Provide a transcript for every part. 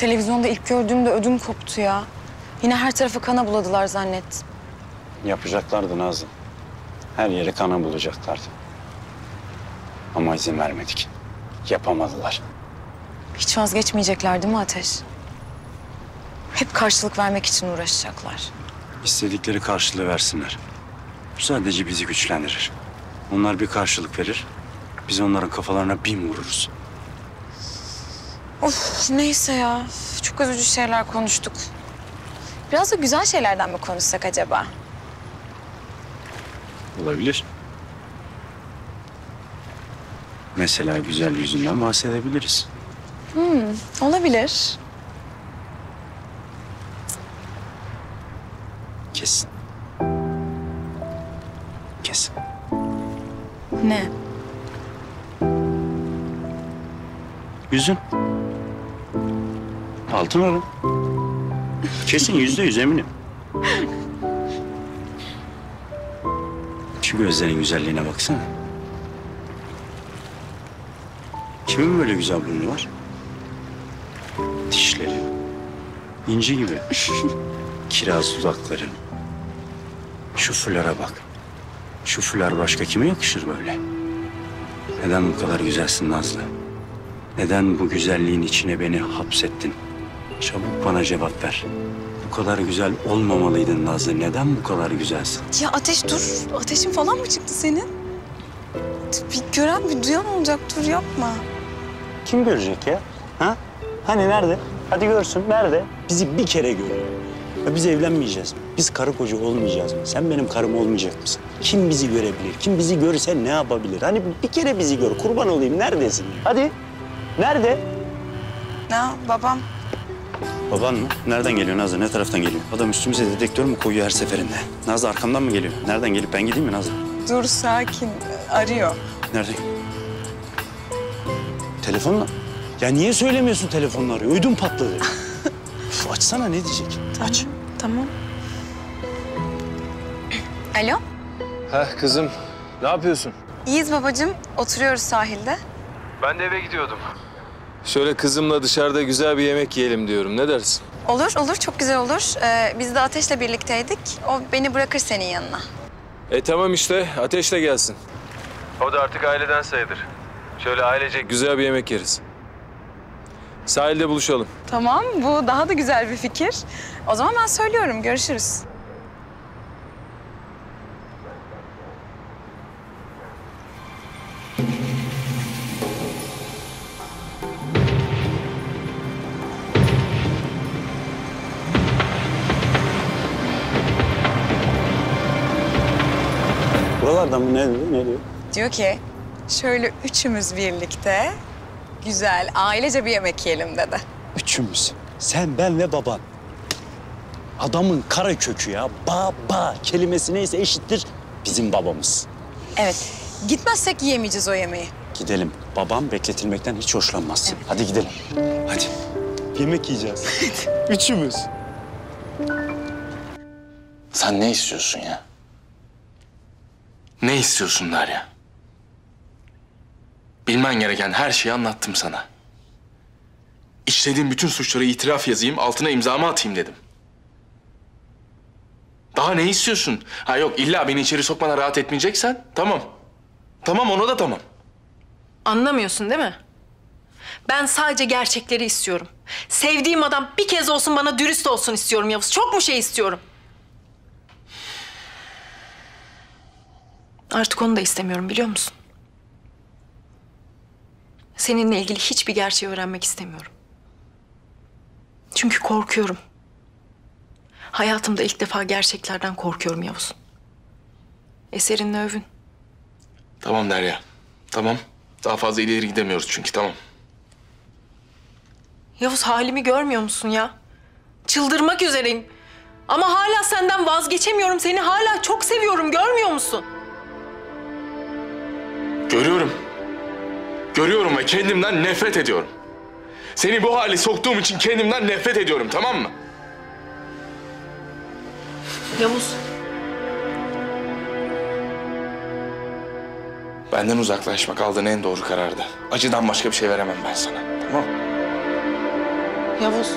Televizyonda ilk gördüğümde ödüm koptu ya. Yine her tarafı kana buladılar zannettim. Yapacaklardı Nazlı. Her yeri kana bulacaklardı. Ama izin vermedik. Yapamadılar. Hiç vazgeçmeyecekler değil mi Ateş? Hep karşılık vermek için uğraşacaklar. İstedikleri karşılığı versinler. Bu sadece bizi güçlendirir. Onlar bir karşılık verir. Biz onların kafalarına bin vururuz. Of neyse ya. Çok üzücü şeyler konuştuk. Biraz da güzel şeylerden mi konuşsak acaba? Olabilir. Mesela güzel yüzünden bahsedebiliriz. Olabilir. Kesin. Kesin. Ne? Yüzün. Altın oran. Kesin %100 eminim. Şu gözlerin güzelliğine baksana. Kimin böyle güzel burnu var? Dişleri. İnci gibi. Kiraz dudakları. Şu fulara bak. Şu fular başka kime yakışır böyle? Neden bu kadar güzelsin Nazlı? Neden bu güzelliğin içine beni hapsettin? Çabuk bana cevap ver. Bu kadar güzel olmamalıydın Nazlı. Neden bu kadar güzelsin? Ya Ateş dur. Ateşin falan mı çıktı senin? Bir gören bir duyan olacak. Dur yapma. Kim görecek ya? Ha? Hani nerede? Hadi görsün. Nerede? Bizi bir kere gör. Ya biz evlenmeyeceğiz mi? Biz karı koca olmayacağız mı? Sen benim karım olmayacak mısın? Kim bizi görebilir? Kim bizi görse ne yapabilir? Hani bir kere bizi gör. Kurban olayım. Neredesin? Hadi. Nerede? Ya babam. Baban mı? Nereden geliyor Nazlı? Ne taraftan geliyor? Adam üstümüze dedektör mü koyuyor her seferinde? Nazlı arkamdan mı geliyor? Nereden gelip ben gideyim mi Nazlı? Dur sakin. Arıyor. Nerede? Telefonla. Ya niye söylemiyorsun telefonla arıyor? Ödüm patladı. Üf, açsana ne diyecek? Aç. Tamam. Alo. Heh kızım, ne yapıyorsun? İyiyiz babacığım. Oturuyoruz sahilde. Ben de eve gidiyordum. Şöyle kızımla dışarıda güzel bir yemek yiyelim diyorum. Ne dersin? Olur, olur. Çok güzel olur. Biz de Ateş'le birlikteydik. O beni bırakır senin yanına. Tamam işte, Ateş de gelsin. O da artık aileden sayılır. Şöyle ailecek güzel bir yemek yeriz. Sahilde buluşalım. Tamam, bu daha da güzel bir fikir. O zaman ben söylüyorum. Görüşürüz. Buralardan mı? Ne diyor? Diyor ki, şöyle üçümüz birlikte güzel, ailece bir yemek yiyelim dedi. Üçümüz. Sen, ben ve baban. Adamın kara kökü ya. Baba kelimesi neyse eşittir bizim babamız. Evet, gitmezsek yiyemeyeceğiz o yemeği. Gidelim. Babam bekletilmekten hiç hoşlanmaz. Evet. Hadi gidelim. Hadi. Yemek yiyeceğiz. Üçümüz. Sen ne istiyorsun ya? Ne istiyorsun Derya? Bilmen gereken her şeyi anlattım sana. İşlediğim bütün suçları itiraf yazayım, altına imzamı atayım dedim. Daha ne istiyorsun? Ha yok, illa beni içeri sokmana rahat etmeyeceksen tamam. Tamam, ona da tamam. Anlamıyorsun değil mi? Ben sadece gerçekleri istiyorum. Sevdiğim adam bir kez olsun bana dürüst olsun istiyorum Yavuz. Çok mu şey istiyorum? Artık onu da istemiyorum biliyor musun? Seninle ilgili hiçbir gerçeği öğrenmek istemiyorum. Çünkü korkuyorum. Hayatımda ilk defa gerçeklerden korkuyorum Yavuz. Eserinle övün. Tamam Derya, tamam. Daha fazla ileri gidemiyoruz çünkü, tamam. Yavuz halimi görmüyor musun ya? Çıldırmak üzereyim. Ama hala senden vazgeçemiyorum. Seni hala çok seviyorum. Görmüyor musun? Görüyorum. Görüyorum ve kendimden nefret ediyorum. Seni bu hale soktuğum için kendimden nefret ediyorum, tamam mı? Yavuz. Benden uzaklaşmak aldığın en doğru karardı. Acıdan başka bir şey veremem ben sana, tamam? Yavuz.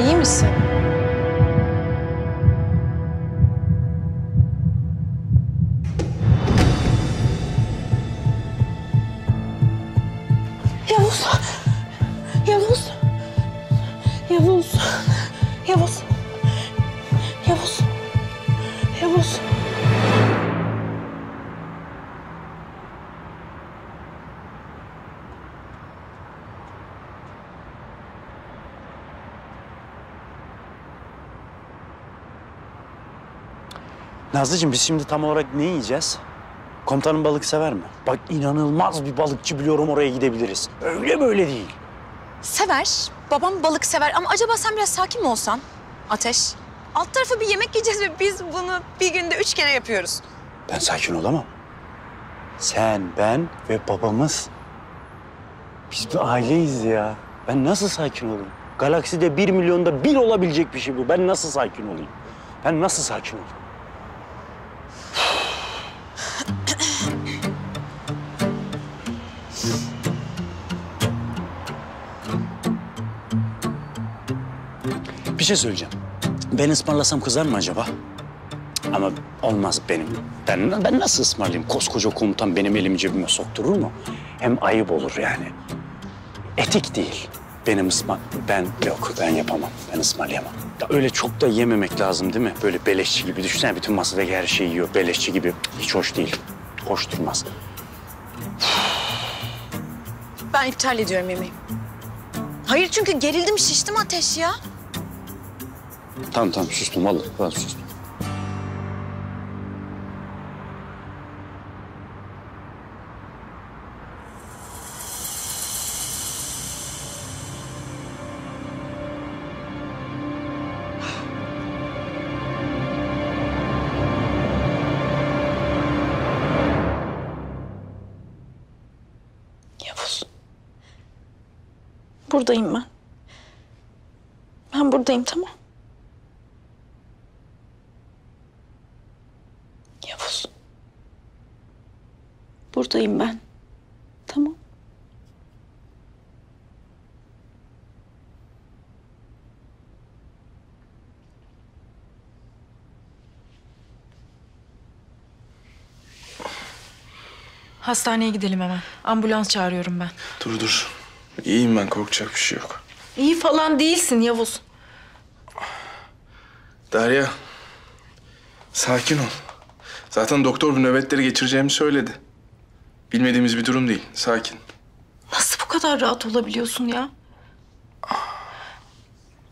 İyi misin? Yavuz. Yavuz. Yavuz. Yavuz. Yavuz. Yavuz. Nazlıcığım biz şimdi tam olarak ne yiyeceğiz? Komutanın balık sever mi? Bak inanılmaz bir balıkçı biliyorum, oraya gidebiliriz. Öyle böyle değil. Sever. Babam balık sever ama acaba sen biraz sakin mi olsan? Ateş. Alt tarafı bir yemek yiyeceğiz ve biz bunu bir günde 3 kere yapıyoruz. Ben sakin olamam. Sen, ben ve babamız. Biz bir aileyiz ya. Ben nasıl sakin olayım? Galakside 1 milyonda 1 olabilecek bir şey bu. Ben nasıl sakin olayım? Ben nasıl sakin olayım? Bir şey söyleyeceğim. Ben ısmarlasam kızar mı acaba? Ama olmaz benim. Ben nasıl ısmarlayayım? Koskoca komutan benim elimi cebime sokturur mu? Hem ayıp olur yani. Etik değil. Ben yapamam. Ben ısmarlayamam. Ya öyle çok da yememek lazım değil mi? Böyle beleşçi gibi. Düşünsene bütün masadaki her şeyi yiyor. Beleşçi gibi. Hiç hoş değil. Hoş durmaz. Ben iptal ediyorum yemeği. Hayır çünkü gerildim, şiştim Ateş ya. Tamam sustum vallahi. Ben sustum. Yavuz. Buradayım ben. Ben buradayım, tamam. Yavuz. Buradayım ben. Tamam. Hastaneye gidelim hemen. Ambulans çağırıyorum ben. Dur. İyiyim ben, korkacak bir şey yok. İyi falan değilsin Yavuz. Derya, sakin ol. Zaten doktor bu nöbetleri geçireceğimi söyledi. Bilmediğimiz bir durum değil, sakin. Nasıl bu kadar rahat olabiliyorsun ya?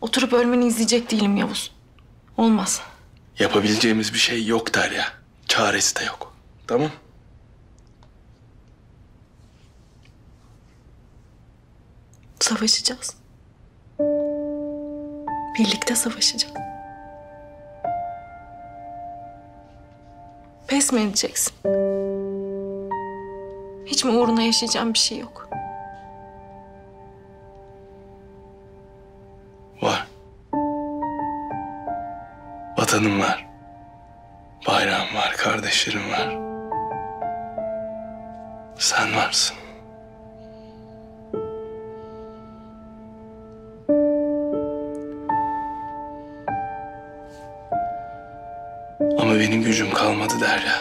Oturup ölmeni izleyecek değilim Yavuz. Olmaz. Yapabileceğimiz bir şey yok Derya. Çaresi de yok. Tamam? Savaşacağız. Birlikte savaşacağız. Pes mi edeceksin? Hiç mi uğruna yaşayacağım bir şey yok? Var. Vatanım var. Bayrağım var, kardeşlerim var. Sen varsın. Ama benim gücüm kalmadı Derya.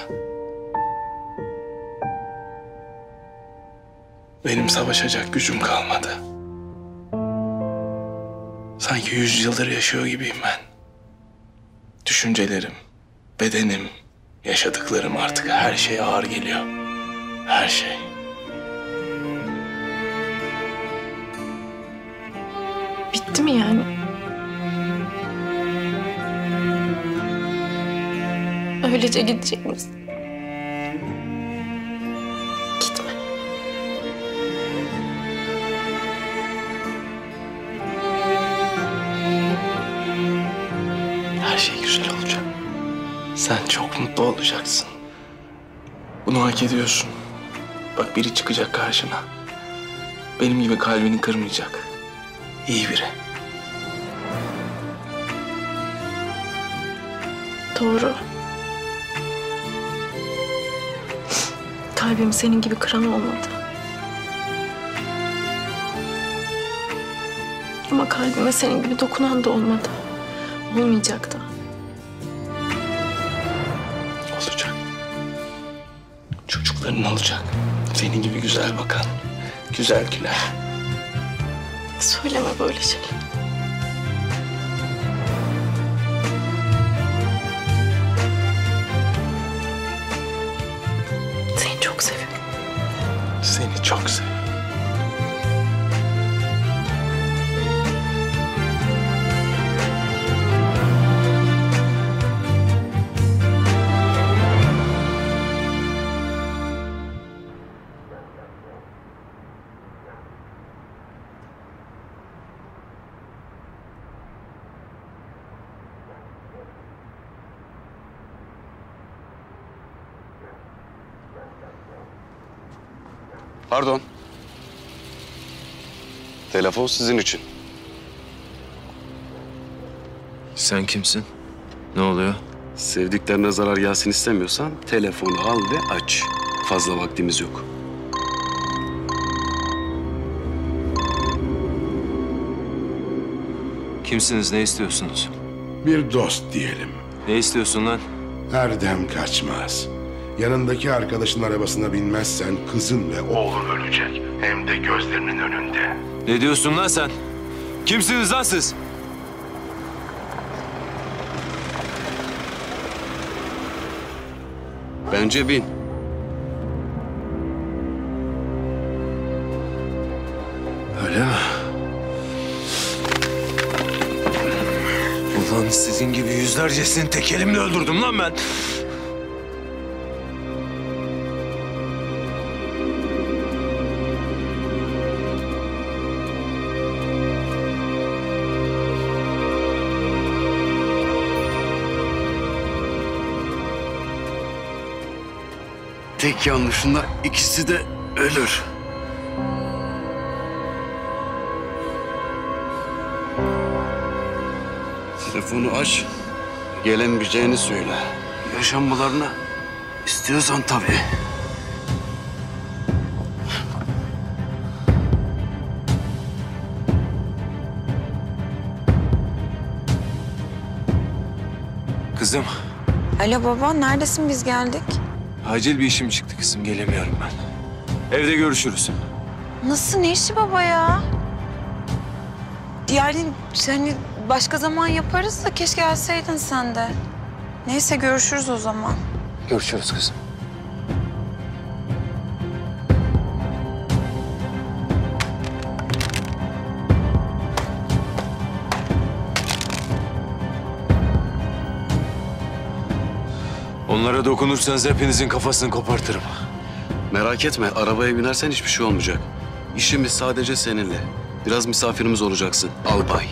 Benim savaşacak gücüm kalmadı. Sanki 100 yıldır yaşıyor gibiyim ben. Düşüncelerim, bedenim, yaşadıklarım artık her şey ağır geliyor. Her şey. Bitti mi yani? Öylece gidecek misin? Gitme. Her şey güzel olacak. Sen çok mutlu olacaksın. Bunu hak ediyorsun. Bak biri çıkacak karşına. Benim gibi kalbini kırmayacak. İyi biri. Doğru. Kalbimi senin gibi kıran olmadı. Ama kalbime senin gibi dokunan da olmadı. Olmayacak da. Olacak. Çocukların olacak. Senin gibi güzel bakan, güzel güler. Söyleme böyle şeyler. Seni çok seviyorum. Seni çok seviyorum. Pardon. Telefon sizin için. Sen kimsin? Ne oluyor? Sevdiklerine zarar gelsin istemiyorsan telefonu al ve aç. Fazla vaktimiz yok. Kimsiniz? Ne istiyorsunuz? Bir dost diyelim. Ne istiyorsun lan? Erdem kaçmaz. Yanındaki arkadaşın arabasına binmezsen kızın ve oğlun ölecek. Hem de gözlerinin önünde. Ne diyorsun lan sen? Kimsiniz lan siz? Bence bin. Öyle mi? Ulan sizin gibi yüzlercesini tek elimle öldürdüm lan ben. Tek yanlışında ikisi de ölür. Telefonu aç. Gelemeyeceğini söyle. Yaşanmalarını istiyorsan tabii. Kızım, Alo baba, neredesin? Biz geldik. acil bir işim çıktı kızım. Gelemiyorum ben. Evde görüşürüz. Nasıl, ne işi baba ya? Yani hani başka zaman yaparız da keşke gelseydin sen de. Neyse, görüşürüz o zaman. Görüşürüz kızım. Onlara dokunursanız hepinizin kafasını kopartırım. Merak etme, arabaya binersen hiçbir şey olmayacak. İşimiz sadece seninle. Biraz misafirimiz olacaksın, albay.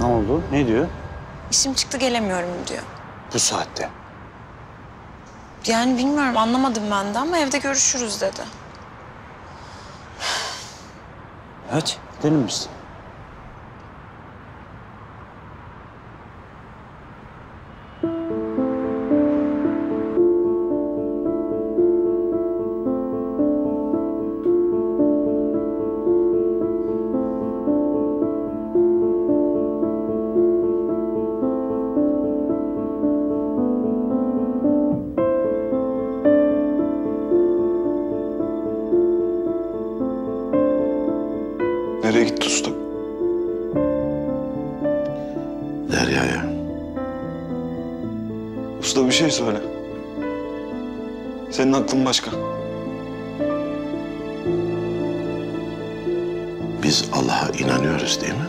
Ne oldu? Ne diyor? İşim çıktı, gelemiyorum diyor. Bu saatte. Yani bilmiyorum, anlamadım ben de ama evde görüşürüz dedi. Evet, gidelim misin? Nereye gitti usta? Derya'ya. Usta bir şey söyle. Senin aklın başka. Biz Allah'a inanıyoruz değil mi?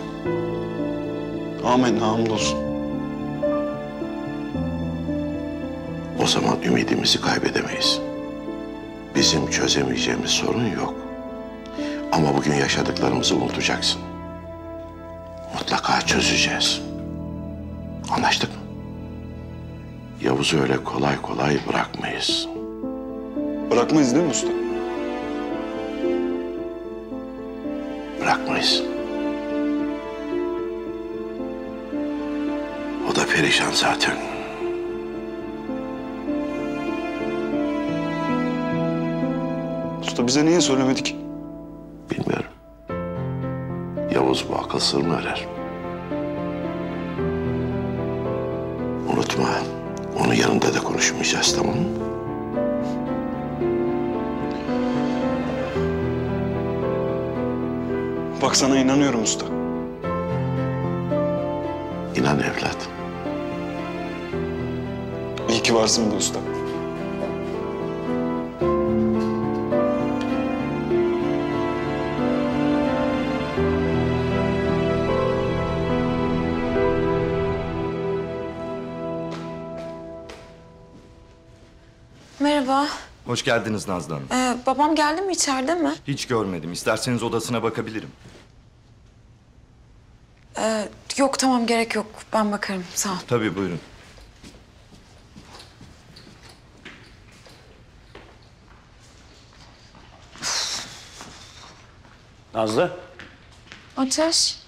Amin, hamdolsun. O zaman ümidimizi kaybedemeyiz. Bizim çözemeyeceğimiz sorun yok. Ama bugün yaşadıklarımızı unutacaksın. Mutlaka çözeceğiz. Anlaştık mı? Yavuz'u öyle kolay kolay bırakmayız. Bırakmayız değil mi usta? mıyız? O da perişan zaten. Usta bize niye söylemedik? Bilmiyorum. Yavuz bu akıl sır mı arar? Unutma, onun yanında da konuşmayacağız, tamam mı? Bak sana inanıyorum usta. İnan evlat. İyi ki varsın bu usta. Merhaba. Hoş geldiniz Nazlı Hanım. Babam geldi mi, içeride mi? Hiç görmedim. İsterseniz odasına bakabilirim. Yok tamam, gerek yok. Ben bakarım, sağ ol. Tabii buyurun. Nazlı, Ateş,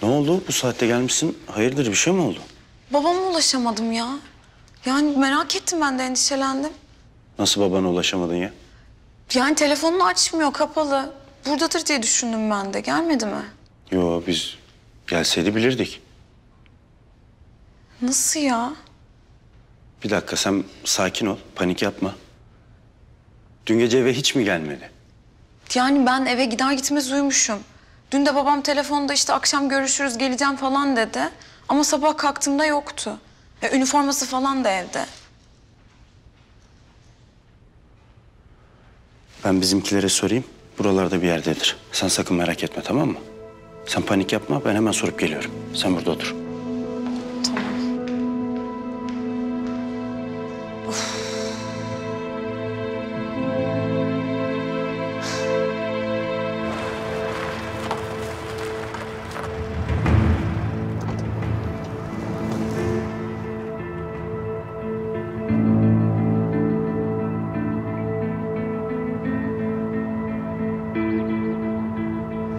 ne oldu? Bu saatte gelmişsin. Hayırdır, bir şey mi oldu? babama ulaşamadım ya. Yani merak ettim, ben de endişelendim. Nasıl babana ulaşamadın ya? Yani telefonunu açmıyor, kapalı. Buradadır diye düşündüm ben de. Gelmedi mi? Yo, biz gelseydi bilirdik. Nasıl ya? Bir dakika, sen sakin ol, panik yapma. Dün gece eve hiç mi gelmedi? Yani ben eve gider gitmez uyumuşum. Dün de babam telefonda işte akşam görüşürüz, geleceğim falan dedi. Ama sabah kalktığımda yoktu. Üniforması falan da evde. Ben bizimkilere sorayım, buralarda bir yerdedir. Sen sakın merak etme, tamam mı? Sen panik yapma, ben hemen sorup geliyorum. Sen burada otur.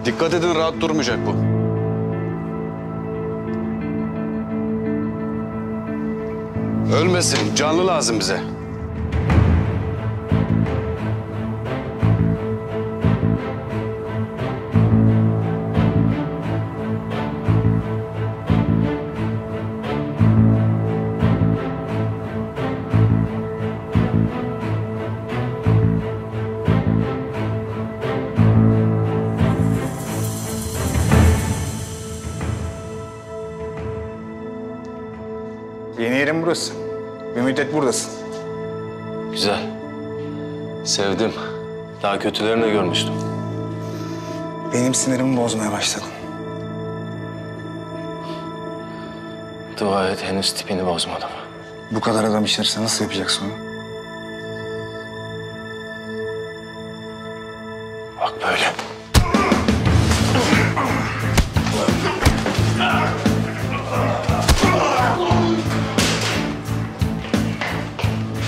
Dikkat edin, rahat durmayacak bu. Ölmesin, canlı lazım bize. Yeni yerim burası. Bir müddet buradasın. Güzel. Sevdim. Daha kötülerini de görmüştüm. Benim sinirimi bozmaya başladın. Dua et henüz tipini bozmadım. Bu kadar adam içerisinde nasıl yapacaksın onu? Bak böyle.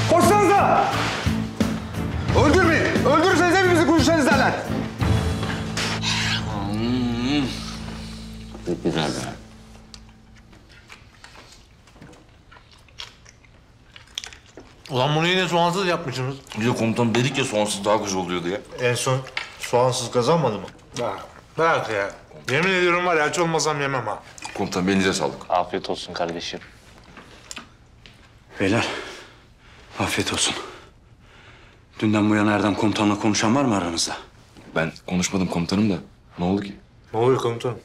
Koşsanıza! Öldürmeyin! Öldürürseniz hepimizi kuşlarınız derler. Çok güzel be. Ulan bunu yine soğansız yapmışsınız. Ya komutanım dedik ya soğansız daha güzel oluyor diye. En son soğansız kazanmadı mı? Bırak ya. Yemin ediyorum var ya, aç olmasam yemem ha. Komutanım elinize sağlık. Afiyet olsun kardeşim. Beyler, afiyet olsun. Dünden bu yana Erdem komutanla konuşan var mı aranızda? Ben konuşmadım komutanım da. Ne oldu ki? Ne oluyor komutanım?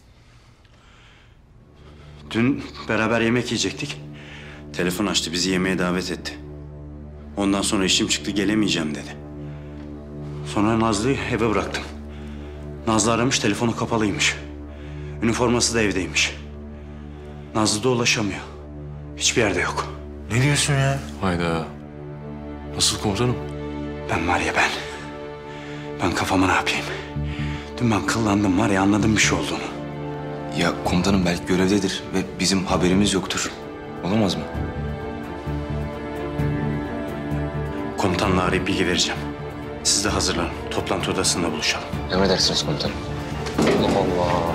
Dün beraber yemek yiyecektik. Telefon açtı, bizi yemeğe davet etti. Ondan sonra işim çıktı, gelemeyeceğim dedi. Sonra Nazlı'yı eve bıraktım. Nazlı aramış, telefonu kapalıymış. Üniforması da evdeymiş. Nazlı da ulaşamıyor. Hiçbir yerde yok. Ne diyorsun ya? Hayda. Nasıl komutanım? Ben var ya ben. Ben kafama ne yapayım? Dün ben kıllandım var ya, anladım bir şey olduğunu. Ya komutanım belki görevdedir ve bizim haberimiz yoktur. Olamaz mı? Komutanla arayıp bilgi vereceğim. Siz de hazırlanın. Toplantı odasında buluşalım. Emredersiniz komutanım. Allah Allah.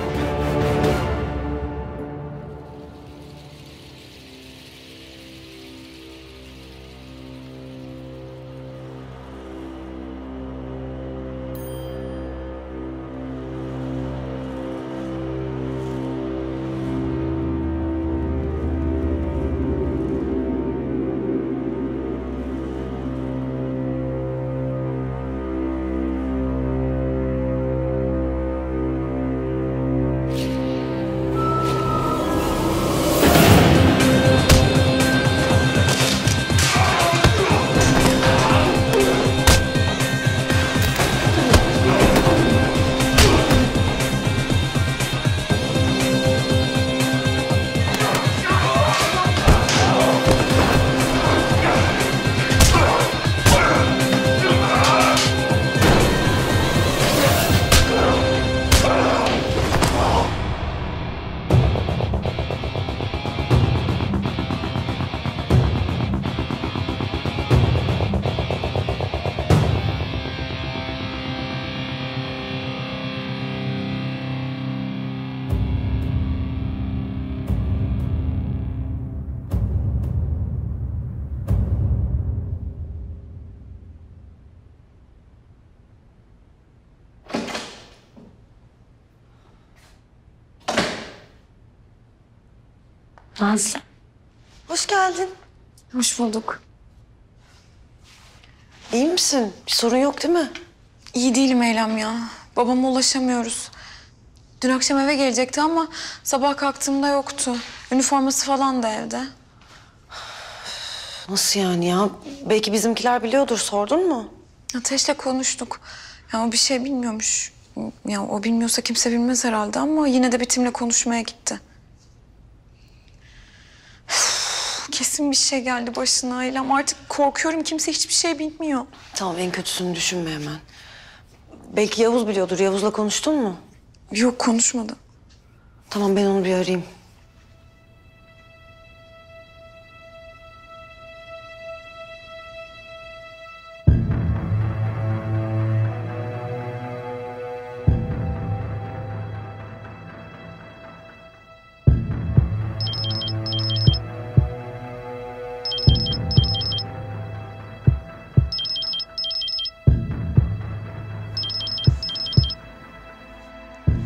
Nazlı. Hoş geldin. Hoş bulduk. İyi misin? Bir sorun yok değil mi? İyi değilim Eylem ya. Babama ulaşamıyoruz. Dün akşam eve gelecekti ama sabah kalktığımda yoktu. Üniforması falan da evde. Nasıl yani ya? Belki bizimkiler biliyordur. Sordun mu? Ateş'le konuştuk. Ya o bir şey bilmiyormuş. Ya o bilmiyorsa kimse bilmez herhalde ama yine de Bitim'le konuşmaya gitti. Kesin bir şey geldi başına Eylem. Artık korkuyorum. Kimse hiçbir şey bilmiyor. Tamam, en kötüsünü düşünme hemen. Belki Yavuz biliyordur. Yavuz'la konuştun mu? Yok, konuşmadım. Tamam, ben onu bir arayayım.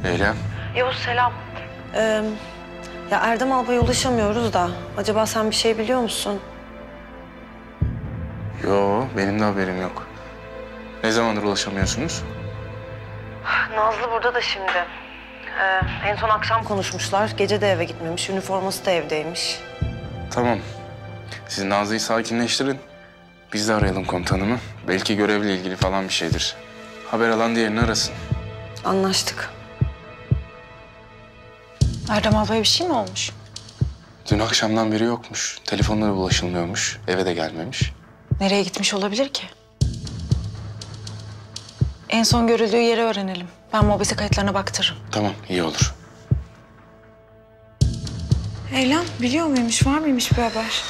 Eylem. Yavuz selam. Ya Erdem Albay'a ulaşamıyoruz da. Acaba sen bir şey biliyor musun? Yo, benim de haberim yok. Ne zamandır ulaşamıyorsunuz? Nazlı burada da şimdi. En son akşam konuşmuşlar. Gece de eve gitmemiş. Üniforması da evdeymiş. Tamam. Siz Nazlı'yı sakinleştirin. Biz de arayalım komutanımı. Belki görevle ilgili falan bir şeydir. Haber alan diğerini arasın. Anlaştık. Erdem ablaya bir şey mi olmuş? Dün akşamdan beri yokmuş. Telefonlara ulaşılmıyormuş. Eve de gelmemiş. Nereye gitmiş olabilir ki? En son görüldüğü yeri öğrenelim. Ben mobese kayıtlarına baktırırım. Tamam, iyi olur. Eylem biliyor muymuş? Var mıymış bir haber?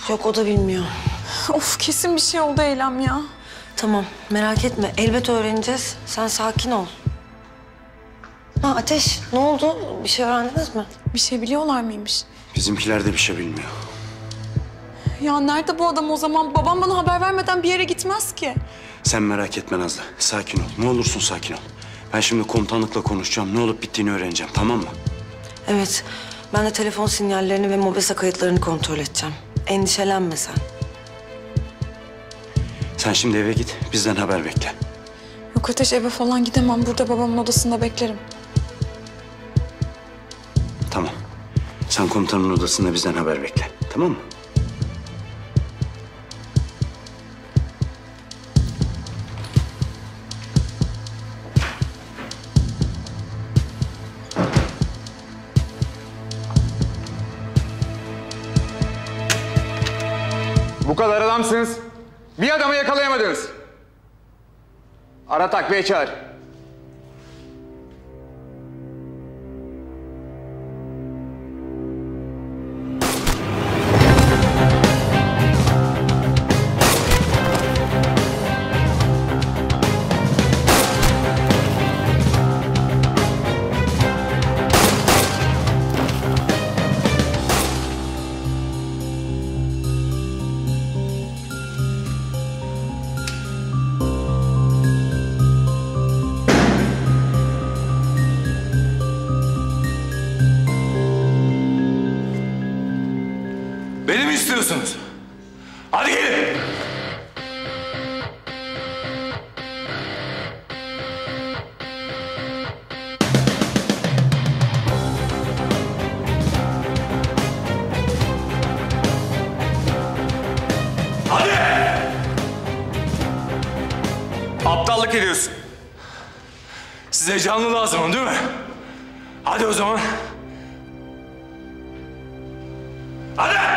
Yok, o da bilmiyor. Of, kesin bir şey oldu Eylem ya. Tamam, merak etme. Elbet öğreneceğiz. Sen sakin ol. Ha Ateş, ne oldu? Bir şey öğrendiniz mi? Bir şey biliyorlar mıymış? Bizimkiler de bir şey bilmiyor. Ya nerede bu adam o zaman? Babam bana haber vermeden bir yere gitmez ki. Sen merak etme Nazlı. Sakin ol. Ne olursun sakin ol. Ben şimdi komutanlıkla konuşacağım. Ne olup bittiğini öğreneceğim. Tamam mı? Evet, ben de telefon sinyallerini ve mobese kayıtlarını kontrol edeceğim. Endişelenme sen. Sen şimdi eve git. Bizden haber bekle. Yok Ateş, eve falan gidemem. Burada babamın odasında beklerim. Tamam. Sen komutanın odasında bizden haber bekle. Tamam mı? Bu kadar adamsınız. Bir adamı yakalayamadınız. Ara takviye çağır. musunuz? Hadi gelin. Hadi! Aptallık ediyorsun. Size canlı lazım değil mi? Hadi o zaman. Hadi!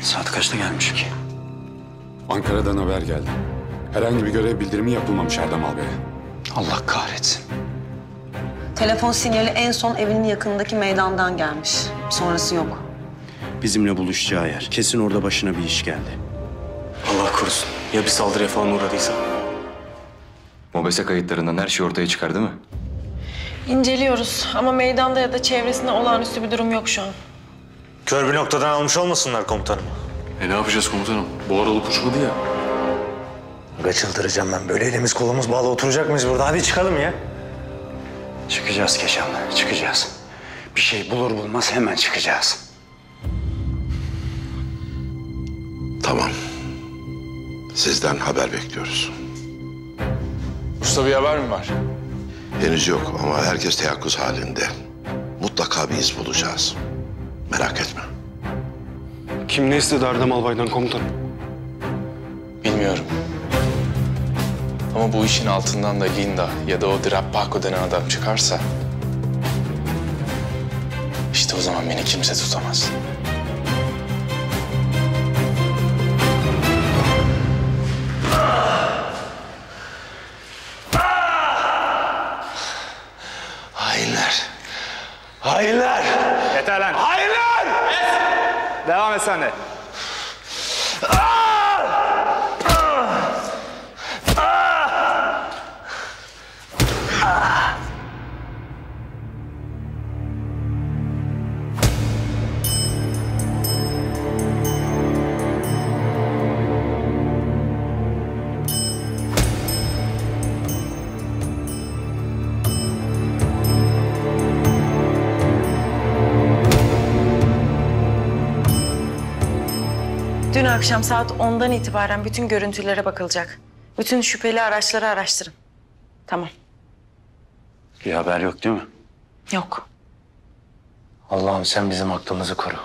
Saat kaçta gelmiş ki? Ankara'dan haber geldi. Herhangi bir görev bildirimi yapılmamış Erdem Bey'e. Allah kahretsin. Telefon sinyali en son evinin yakınındaki meydandan gelmiş. Sonrası yok. Bizimle buluşacağı yer. Kesin orada başına bir iş geldi. Allah korusun. Ya bir saldırıya falan uğradıysa? Mobese kayıtlarından her şey ortaya çıkar değil mi? İnceliyoruz ama meydanda ya da çevresinde olağanüstü bir durum yok şu an. Kör bir noktadan almış olmasınlar komutanım. Ne yapacağız komutanım? Bu aralık uçmadı ya. Çıldıracağım ben. Böyle elimiz kolumuz bağlı oturacak mıyız burada? Hadi çıkalım ya. Çıkacağız Keşan, çıkacağız. Bir şey bulur bulmaz hemen çıkacağız. Tamam. Sizden haber bekliyoruz. Usta bir haber mi var? Henüz yok ama herkes teyakkuz halinde. Mutlaka bir iz bulacağız. Merak etme. Kim ne istedi Erdem Albay'dan komutanım? Bilmiyorum. Ama bu işin altından da Linda ya da o Drapaco denen adam çıkarsa... işte o zaman beni kimse tutamaz. Hainler. Hainler! Yeter lan. Hainler! Devam et sen de. Dün akşam saat 10'dan itibaren bütün görüntülere bakılacak. Bütün şüpheli araçları araştırın. Tamam. Bir haber yok değil mi? Yok. Allah'ım sen bizim aklımızı koru.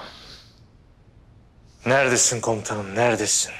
Neredesin komutanım, neredesin?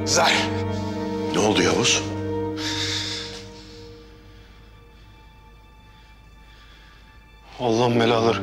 Zar. Ne oldu Yavuz? Allah'ın belaları.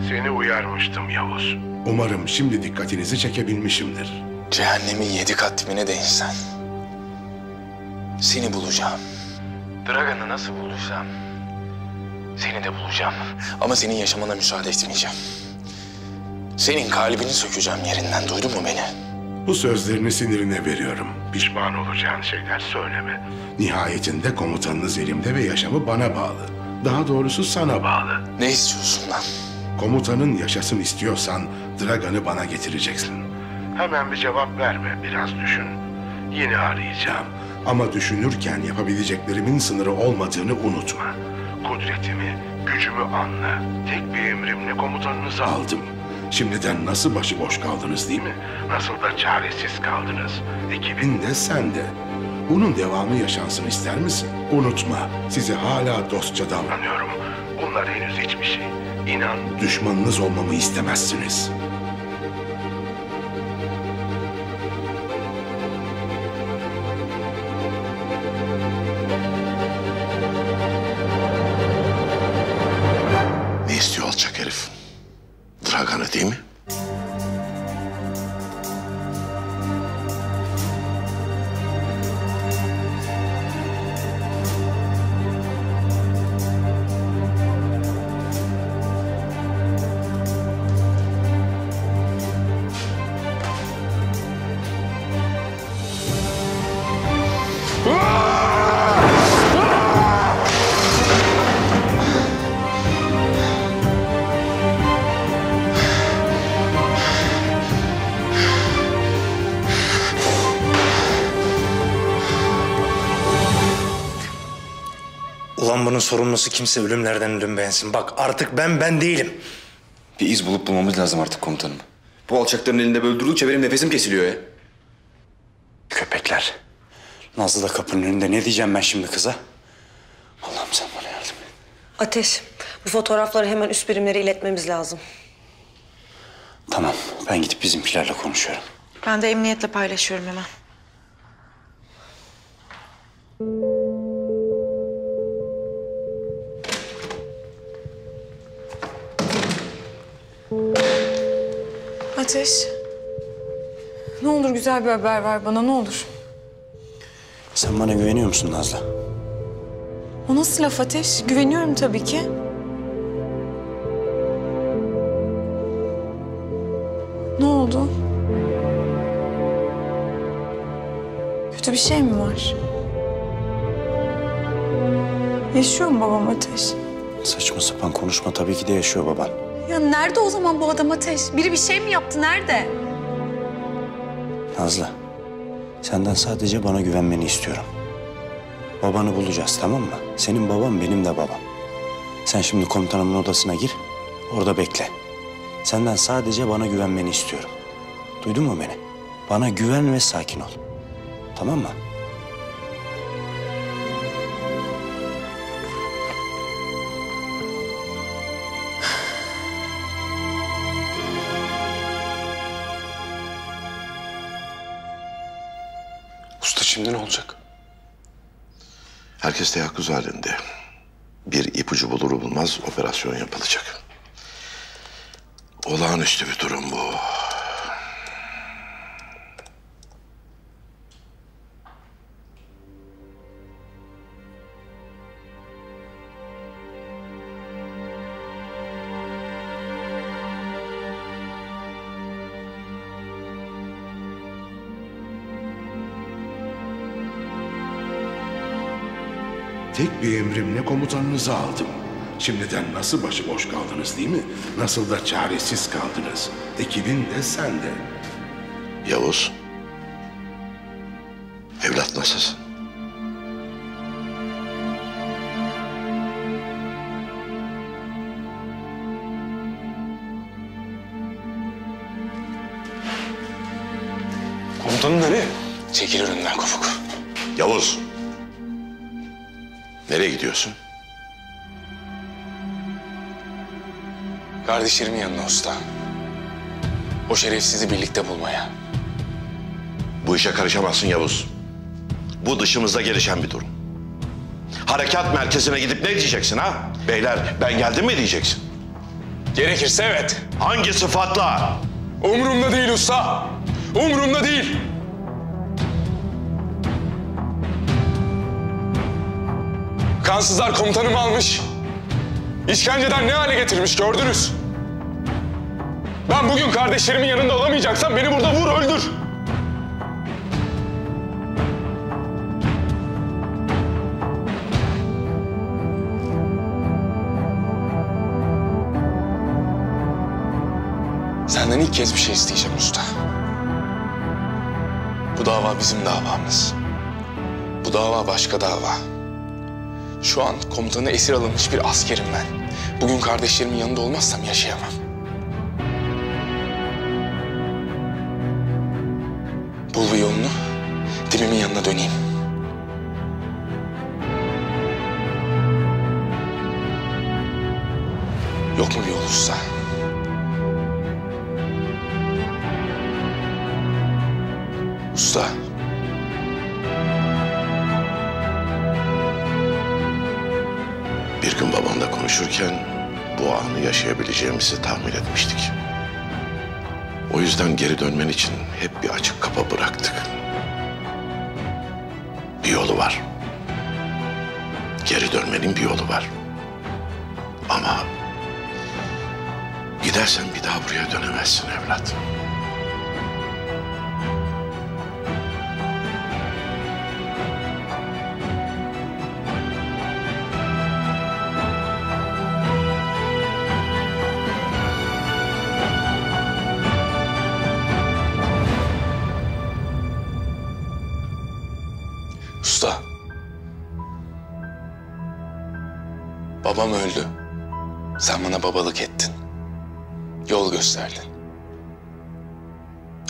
Seni uyarmıştım Yavuz. Umarım şimdi dikkatinizi çekebilmişimdir. Cehennemin 7 kat dibine değinsen. Seni bulacağım. Dragan'ı nasıl bulursam seni de bulacağım. Ama senin yaşamana müsaade etmeyeceğim. Senin kalbini sökeceğim yerinden, duydun mu beni? Bu sözlerini sinirine veriyorum. Pişman olacağın şeyler söyleme. Nihayetinde komutanınız elimde ve yaşamı bana bağlı. Daha doğrusu sana bağlı. Ne istiyorsun lan? Komutanın yaşasın istiyorsan Dragan'ı bana getireceksin. Hemen bir cevap verme, biraz düşün. Yine arayacağım. Ama düşünürken yapabileceklerimin sınırı olmadığını unutma. Kudretimi, gücümü anla. Tek bir emrimle komutanınızı aldım. Şimdiden nasıl başıboş kaldınız değil mi? Nasıl da çaresiz kaldınız. Ekibin de sen de. Bunun devamı yaşansın ister misin? Unutma, size hala dostça davranıyorum. Bunlar henüz hiçbir şey. İnan, düşmanınız olmamı istemezsiniz. Ne istiyor alçak herif? Dragan'ı değil mi? Allah'ım bunun sorumlusu kimse ölümlerden ölüm beğensin. Bak artık ben değilim. Bir iz bulup bulmamız lazım artık komutanım. Bu alçakların elinde böyle durdukça benim nefesim kesiliyor ya. Köpekler. Nazlı da kapının önünde. Ne diyeceğim ben şimdi kıza? Allah'ım sen bana yardım et. Ateş, bu fotoğrafları hemen üst birimlere iletmemiz lazım. Tamam. Ben gidip bizimkilerle konuşuyorum. Ben de emniyetle paylaşıyorum hemen. Ateş. Ne olur güzel bir haber ver bana, ne olur. Sen bana güveniyor musun Nazlı? O nasıl laf Ateş? Güveniyorum tabii ki. Ne oldu? Kötü bir şey mi var? Yaşıyor mu babam Ateş? Saçma sapan konuşma. Tabii ki de yaşıyor baban. Ya nerede o zaman bu adam Ateş? Biri bir şey mi yaptı? Nerede? Nazlı, senden sadece bana güvenmeni istiyorum. Babanı bulacağız, tamam mı? Senin baban benim de babam. Sen şimdi komutanımın odasına gir, orada bekle. Senden sadece bana güvenmeni istiyorum. Duydun mu beni? Bana güven ve sakin ol. Tamam mı? Usta şimdi ne olacak? Herkes teyakkuz halinde. Bir ipucu bulur bulmaz operasyon yapılacak. Olağanüstü bir durum bu. Tek bir emrimle komutanınızı aldım. Şimdiden nasıl başıboş kaldınız değil mi? Nasıl da çaresiz kaldınız. Ekibin de sen de. Yavuz. Evlat nasılsın? Komutanım nereye? Çekil önümden Ufuk. Yavuz. Nereye gidiyorsun? Kardeşlerimin yanına usta. O şerefsizi birlikte bulmaya. Bu işe karışamazsın Yavuz. Bu dışımızda gelişen bir durum. Harekat merkezine gidip ne diyeceksin ha? Beyler ben geldim mi diyeceksin? Gerekirse evet. Hangi sıfatla? Umurumda değil usta. Umurumda değil. Kansızlar komutanımı almış. İşkenceden ne hale getirmiş gördünüz. Ben bugün kardeşlerimin yanında olamayacaksam beni burada vur öldür. Senden ilk kez bir şey isteyeceğim usta. Bu dava bizim davamız. Bu dava başka dava. Şu an komutanı esir alınmış bir askerim ben. Bugün kardeşlerimin yanında olmazsam yaşayamam. Bul bir yolunu, Dimi'min yanına döneyim. Yok mu bir yol usta? Usta. Bir gün babamla konuşurken bu anı yaşayabileceğimizi tahmin etmiştik. O yüzden geri dönmen için hep bir açık kapı bıraktık. Bir yolu var. Geri dönmenin bir yolu var. Ama gidersen bir daha buraya dönemezsin evlat. Usta. Babam öldü. Sen bana babalık ettin. Yol gösterdin.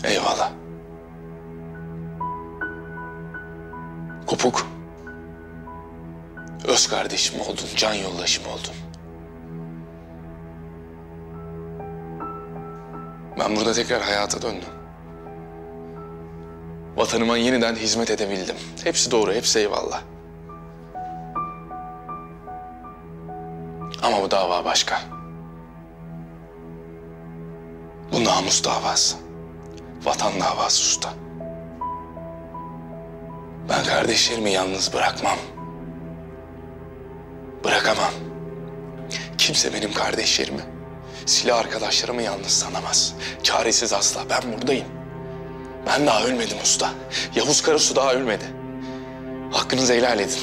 Eyvallah. Kopuk. Öz kardeşim oldun, can yoldaşım oldun. Ben burada tekrar hayata döndüm. Vatanıma yeniden hizmet edebildim. Hepsi doğru, hepsi eyvallah. Ama bu dava başka. Bu namus davası. Vatan davası usta. Ben kardeşlerimi yalnız bırakmam. Bırakamam. Kimse benim kardeşlerimi, silah arkadaşlarımı yalnız sanamaz. Çaresiz asla. Ben buradayım. Ben daha ölmedim usta. Yavuz Karasu daha ölmedi. Hakkınızı helal edin.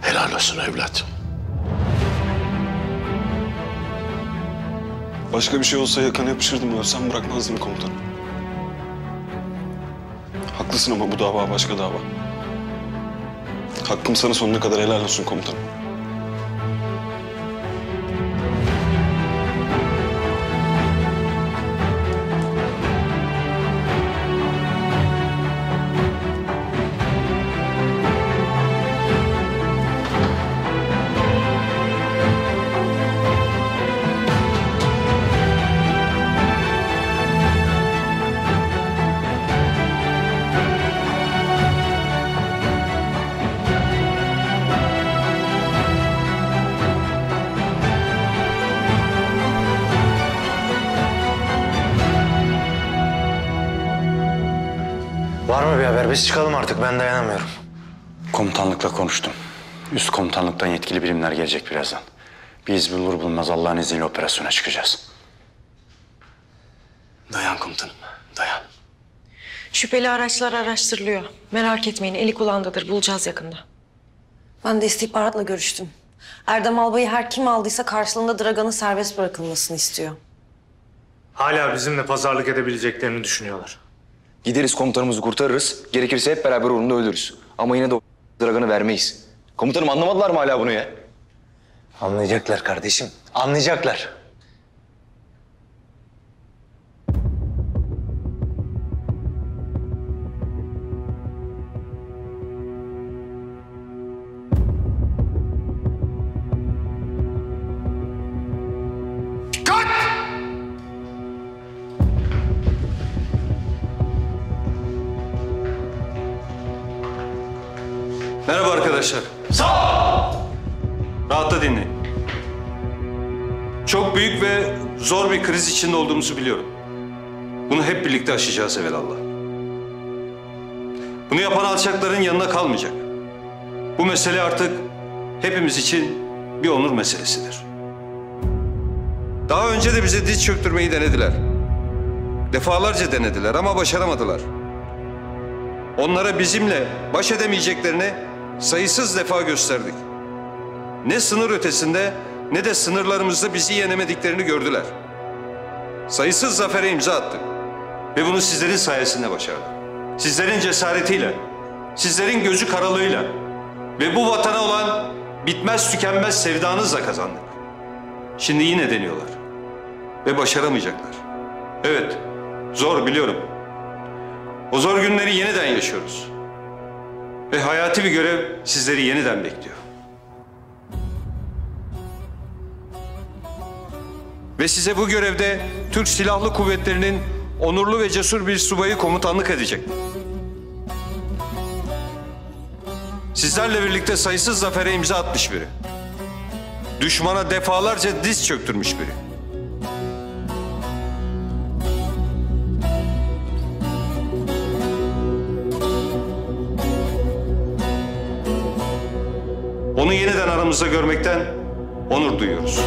Helal olsun evlat. Başka bir şey olsa yakana yapışırdım. Ölsem bırakmazdım komutanım. Haklısın ama bu dava başka dava. Hakkım sana sonuna kadar helal olsun komutanım. Var mı bir haber? Biz çıkalım artık. Ben dayanamıyorum. Komutanlıkla konuştum. Üst komutanlıktan yetkili birimler gelecek birazdan. Biz bulur bulmaz Allah'ın izniyle operasyona çıkacağız. Dayan komutanım, dayan. Şüpheli araçlar araştırılıyor. Merak etmeyin, eli kulağındadır. Bulacağız yakında. Ben de istihbaratla görüştüm. Erdem Albay'ı her kim aldıysa karşılığında Dragan'ın serbest bırakılmasını istiyor. Hala bizimle pazarlık edebileceklerini düşünüyorlar. Gideriz komutanımızı kurtarırız. Gerekirse hep beraber uğrunda ölürüz. Ama yine de o Dragan'ı vermeyiz. Komutanım anlamadılar mı hala bunu ya? Anlayacaklar kardeşim, anlayacaklar. Merhaba arkadaşlar. Sağ ol. Rahatla dinleyin. Çok büyük ve zor bir kriz içinde olduğumuzu biliyorum. Bunu hep birlikte aşacağız evelallah. Bunu yapan alçakların yanına kalmayacak. Bu mesele artık hepimiz için bir onur meselesidir. Daha önce de bize diz çöktürmeyi denediler. Defalarca denediler ama başaramadılar. Onlara bizimle baş edemeyeceklerini sayısız defa gösterdik. Ne sınır ötesinde ne de sınırlarımızda bizi yenemediklerini gördüler. Sayısız zafere imza attık. Ve bunu sizlerin sayesinde başardık. Sizlerin cesaretiyle, sizlerin gözü karalığıyla ve bu vatana olan bitmez tükenmez sevdanızla kazandık. Şimdi yine deniyorlar. Ve başaramayacaklar. Evet, zor biliyorum. O zor günleri yeniden yaşıyoruz. Ve hayati bir görev sizleri yeniden bekliyor. Ve size bu görevde Türk Silahlı Kuvvetleri'nin onurlu ve cesur bir subayı komutanlık edecek. Sizlerle birlikte sayısız zafere imza atmış biri. Düşmana defalarca diz çöktürmüş biri. Onu yeniden aramızda görmekten onur duyuyoruz.